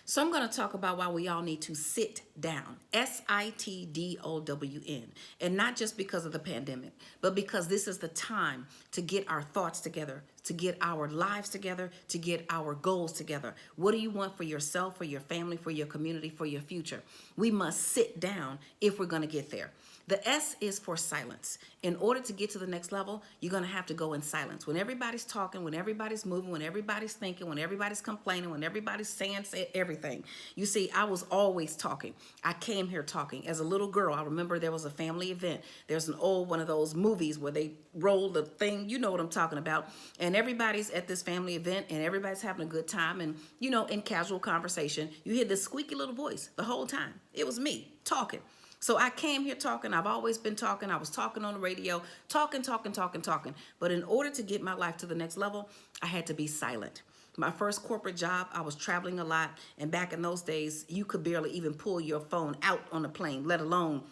So I'm going to talk about why we all need to sit down. S-I-T-D-O-W-N. And not just because of the pandemic, but because this is the time to get our thoughts together, to get our lives together, to get our goals together. What do you want for yourself, for your family, for your community, for your future? We must sit down if we're going to get there. The S is for silence. In order to get to the next level, you're going to have to go in silence. When everybody's talking, when everybody's moving, when everybody's thinking, when everybody's complaining, when everybody's saying everything. You see, I was always talking. I came here talking. As a little girl, I remember there was a family event. There's an old one of those movies where they roll the thing. You know what I'm talking about. And everybody's at this family event and everybody's having a good time. And, you know, in casual conversation, you hear this squeaky little voice the whole time. It was me talking. So I came here talking. I've always been talking. I was talking on the radio, talking. But in order to get my life to the next level, I had to be silent. My first corporate job, I was traveling a lot. And back in those days, you could barely even pull your phone out on the plane, let alone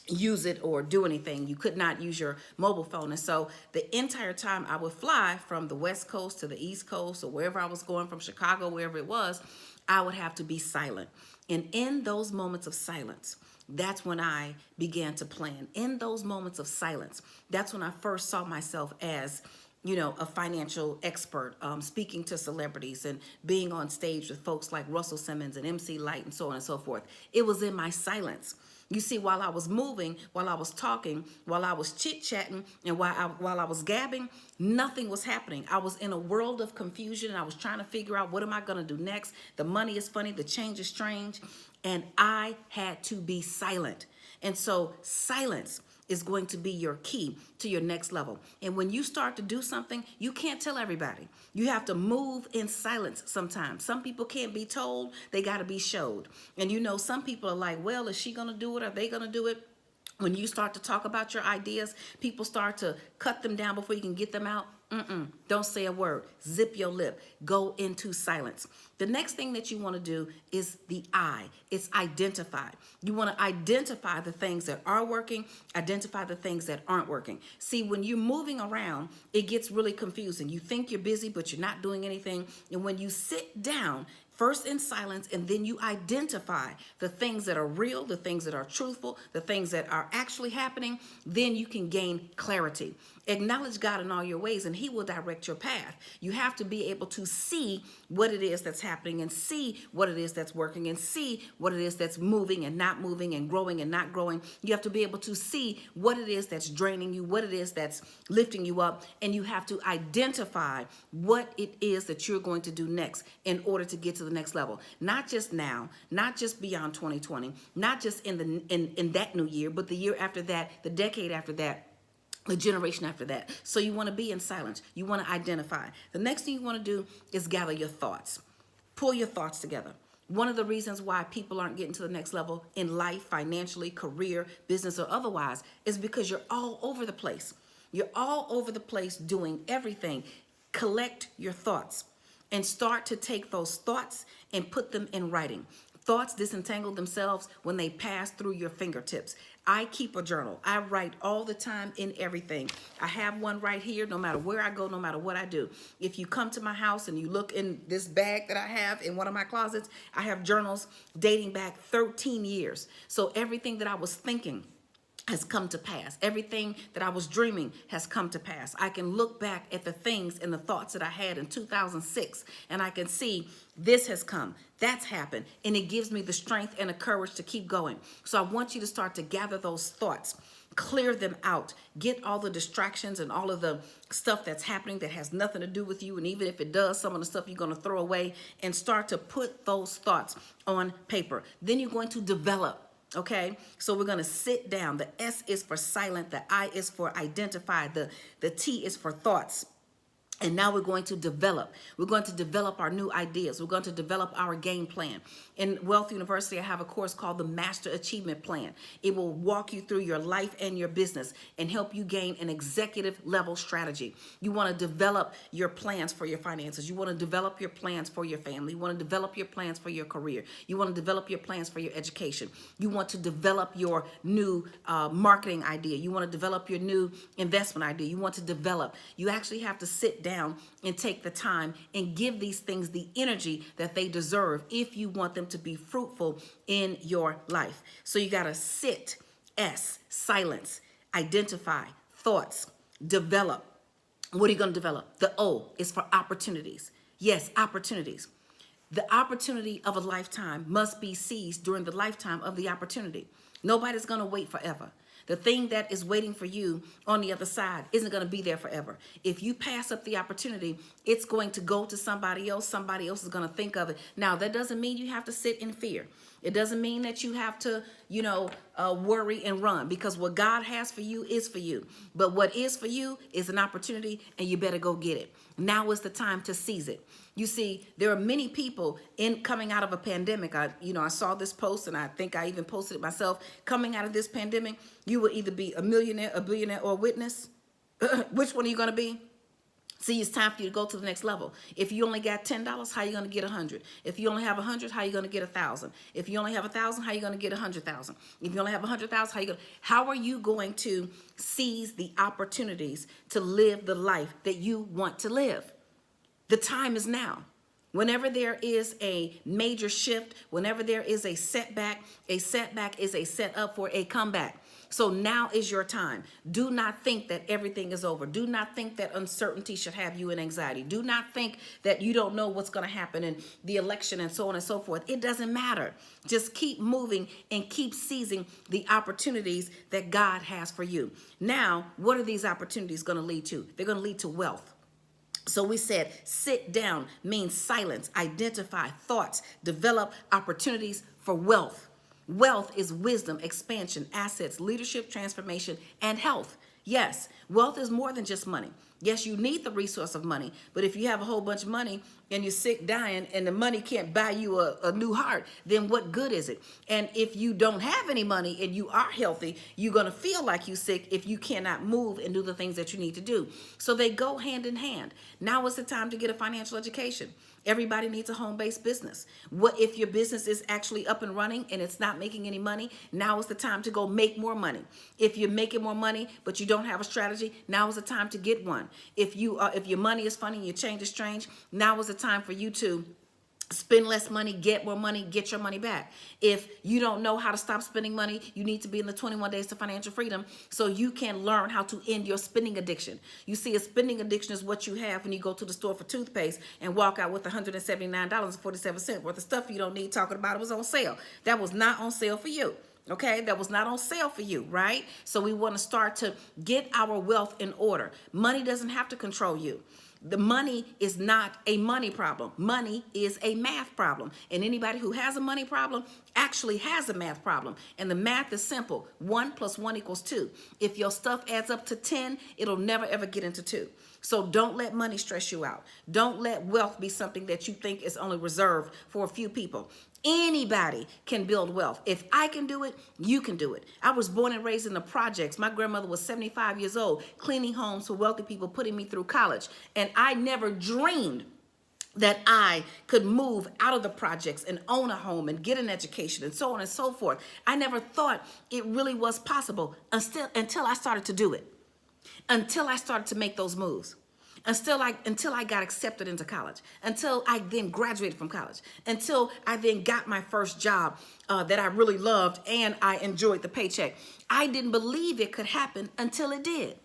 use it or do anything. You could not use your mobile phone. And so the entire time I would fly from the West Coast to the East Coast or wherever I was going, from Chicago, wherever it was, I would have to be silent. And in those moments of silence, that's when I began to plan. In those moments of silence, that's when I first saw myself as, you know, a financial expert, speaking to celebrities and being on stage with folks like Russell Simmons and MC Light and so on and so forth. It was in my silence. You see, while I was moving, while I was talking, while I was chit-chatting, and while I was gabbing, nothing was happening. I was in a world of confusion, and I was trying to figure out, what am I going to do next? The money is funny. The change is strange. And I had to be silent. And so silence is going to be your key to your next level. And when you start to do something, you can't tell everybody. You have to move in silence sometimes. Some people can't be told, they got to be showed. And you know, some people are like, well, is she going to do it? Are they going to do it? When you start to talk about your ideas, people start to cut them down before you can get them out. Don't say a word. Zip your lip. Go into silence. The next thing that you want to do is the I. It's identify. You want to identify the things that are working, identify the things that aren't working. See, when you're moving around, it gets really confusing. You think you're busy, but you're not doing anything. And when you sit down, first in silence, and then you identify the things that are real, the things that are truthful, the things that are actually happening, then you can gain clarity. Acknowledge God in all your ways, and He will direct your path. You have to be able to see what it is that's happening, and see what it is that's working, and see what it is that's moving and not moving, and growing and not growing. You have to be able to see what it is that's draining you, what it is that's lifting you up, and you have to identify what it is that you're going to do next in order to get to the next level. Not just now, not just beyond 2020, not just in that new year, but the year after that, the decade after that, the generation after that. So you want to be in silence. You want to identify. The next thing you want to do is gather your thoughts. Pull your thoughts together. One of the reasons why people aren't getting to the next level in life, financially, career, business, or otherwise, is because you're all over the place. You're all over the place doing everything. Collect your thoughts and start to take those thoughts and put them in writing. Thoughts disentangle themselves when they pass through your fingertips. I keep a journal. I write all the time in everything. I have one right here, no matter where I go, no matter what I do. If you come to my house and you look in this bag that I have in one of my closets, I have journals dating back 13 years. So everything that I was thinking has come to pass. Everything that I was dreaming has come to pass. I can look back at the things and the thoughts that I had in 2006, and I can see this has come, that's happened, and it gives me the strength and the courage to keep going. So I want you to start to gather those thoughts, clear them out, get all the distractions and all of the stuff that's happening that has nothing to do with you, and even if it does, some of the stuff you're going to throw away, and start to put those thoughts on paper. Then you're going to develop. Okay, so we're going to sit down. The S is for silent. The I is for identify. The T is for thoughts. And now we're going to develop. We're going to develop our new ideas. We're going to develop our game plan. In Wealth University, I have a course called the Master Achievement Plan. It will walk you through your life and your business and help you gain an executive level strategy. You want to develop your plans for your finances. You want to develop your plans for your family. You want to develop your plans for your career. You want to develop your plans for your education. You want to develop your new marketing idea. You want to develop your new investment idea. You want to develop. You actually have to sit down down and take the time and give these things the energy that they deserve if you want them to be fruitful in your life. So you got to sit, S, silence, identify, thoughts, develop. What are you going to develop? The O is for opportunities. Yes, opportunities. The opportunity of a lifetime must be seized during the lifetime of the opportunity. Nobody's going to wait forever. The thing that is waiting for you on the other side isn't going to be there forever. If you pass up the opportunity, it's going to go to somebody else. Somebody else is going to think of it. Now, that doesn't mean you have to sit in fear. It doesn't mean that you have to, worry and run, because what God has for you is for you. But what is for you is an opportunity, and you better go get it. Now is the time to seize it. You see, there are many people coming out of a pandemic. I saw this post, and I think I even posted it myself. Coming out of this pandemic, you will either be a millionaire, a billionaire, or a witness. Which one are you going to be? See, it's time for you to go to the next level. If you only got $10, how are you going to get 100? If you only have 100, how are you going to get 1,000? If you only have 1,000, how are you going to get 100,000? If you only have 100,000, how are you going to seize the opportunities to live the life that you want to live? The time is now. Whenever there is a major shift, whenever there is a setback is a setup for a comeback. So now is your time. Do not think that everything is over. Do not think that uncertainty should have you in anxiety. Do not think that you don't know what's going to happen in the election and so on and so forth. It doesn't matter. Just keep moving and keep seizing the opportunities that God has for you. Now, what are these opportunities going to lead to? They're going to lead to wealth. So we said sit down means silence, identify thoughts, develop opportunities for wealth. Wealth is wisdom, expansion, assets, leadership, transformation, and health. Yes, wealth is more than just money. Yes, you need the resource of money, but if you have a whole bunch of money and you're sick, dying, and the money can't buy you a new heart, then what good is it? And if you don't have any money and you are healthy, you're going to feel like you're sick if you cannot move and do the things that you need to do. So they go hand in hand. Now is the time to get a financial education. Everybody needs a home-based business. What if your business is actually up and running and it's not making any money? Now is the time to go make more money. If you're making more money but you don't have a strategy, now is the time to get one. If your money is funny and your change is strange, now is the time for you to spend less money, get more money, get your money back. If you don't know how to stop spending money, you need to be in the 21 Days to Financial Freedom so you can learn how to end your spending addiction. You see, a spending addiction is what you have when you go to the store for toothpaste and walk out with $179.47 worth of stuff you don't need, talking about it was on sale. That was not on sale for you. Okay, that was not on sale for you, right? So we want to start to get our wealth in order. Money doesn't have to control you. The money is not a money problem. Money is a math problem. And anybody who has a money problem actually has a math problem. And the math is simple. 1 + 1 = 2. If your stuff adds up to 10, it'll never, ever get into 2. So don't let money stress you out. Don't let wealth be something that you think is only reserved for a few people. Anybody can build wealth. If I can do it, you can do it. I was born and raised in the projects. My grandmother was 75 years old, cleaning homes for wealthy people, putting me through college. And I never dreamed that I could move out of the projects and own a home and get an education and so on and so forth. I never thought it really was possible until I started to do it, until I started to make those moves. Until I got accepted into college, until I then graduated from college, until I then got my first job that I really loved and I enjoyed the paycheck. I didn't believe it could happen until it did.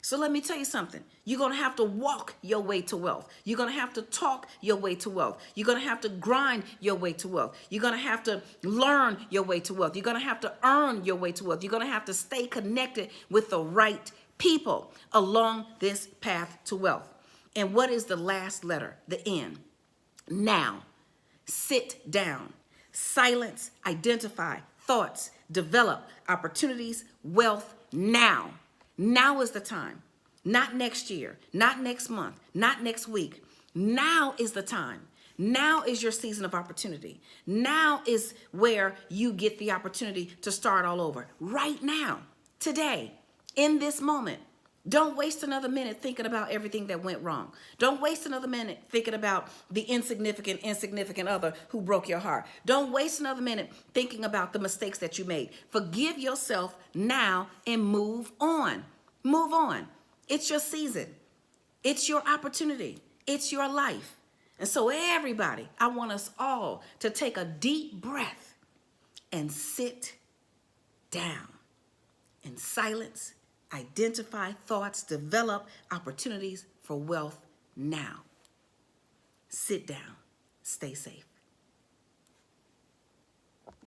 So let me tell you something. You're going to have to walk your way to wealth. You're going to have to talk your way to wealth. You're going to have to grind your way to wealth. You're going to have to learn your way to wealth. You're going to have to earn your way to wealth. You're going to have to stay connected with the right people along this path to wealth. And what is the last letter? The N. Now. Sit down. Silence. Identify thoughts. Develop opportunities. Wealth now. Now is the time. Not next year. Not next month. Not next week. Now is the time. Now is your season of opportunity. Now is where you get the opportunity to start all over. Right now. Today. In this moment. Don't waste another minute thinking about everything that went wrong. Don't waste another minute thinking about the insignificant other who broke your heart. Don't waste another minute thinking about the mistakes that you made. Forgive yourself now and move on. Move on. It's your season. It's your opportunity. It's your life. And so everybody, I want us all to take a deep breath and sit down in silence, identify thoughts, develop opportunities for wealth now. Sit down. Stay safe.